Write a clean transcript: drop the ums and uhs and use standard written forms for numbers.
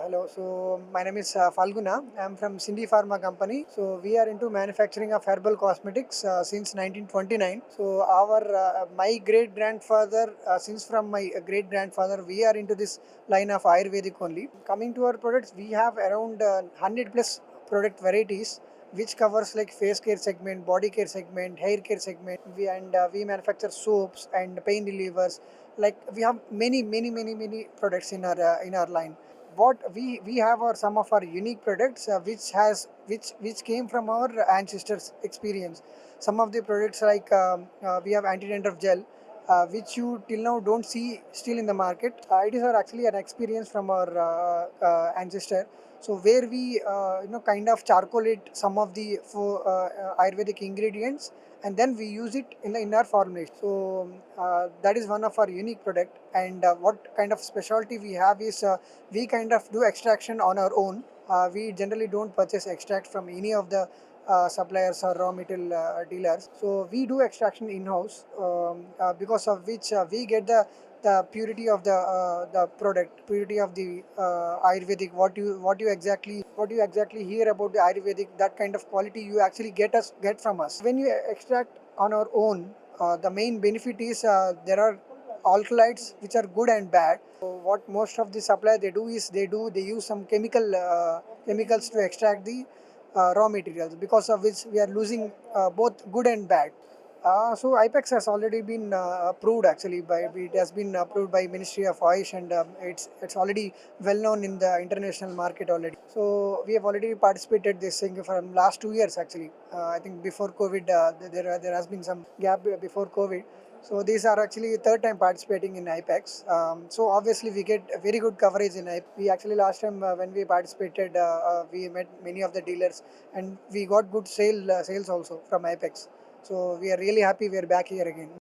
Hello. So my name is Falguna. I'm from Syndy Pharma company. So we are into manufacturing of herbal cosmetics since 1929. So our my great grandfather, since from my great grandfather, we are into this line of Ayurvedic only. Coming to our products, we have around 100 plus product varieties which covers like face care segment, body care segment, hair care segment. We manufacture soaps and pain relievers. Like we have many products in our line. What we have are some of our unique products which came from our ancestors experience. Some of the products like we have anti-dandruff gel, which you till now don't see still in the market. It is actually an experience from our ancestor. So where we kind of charcoalate some of the Ayurvedic ingredients, and then we use it in our formulation. So that is one of our unique product. And what kind of specialty we have is we kind of do extraction on our own. We generally don't purchase extract from any of the suppliers or raw material dealers. So we do extraction in-house, because of which we get the purity of the product, purity of the Ayurvedic. What you exactly hear about the Ayurvedic, that kind of quality you actually get from us. When you extract on our own, the main benefit is there are alkalides which are good and bad. So what most of the supplier they do is they use some chemicals to extract the raw materials, because of which we are losing both good and bad. So IPHEX has already been approved actually it has been approved by Ministry of Ayush, and it's already well known in the international market already. So we have already participated this thing from last 2 years actually. I think before COVID, there has been some gap before COVID. So these are actually third time participating in IPHEX. So obviously we get a very good coverage in IPHEX. We actually last time when we participated, we met many of the dealers, and we got good sales also from IPHEX. So we are really happy we are back here again.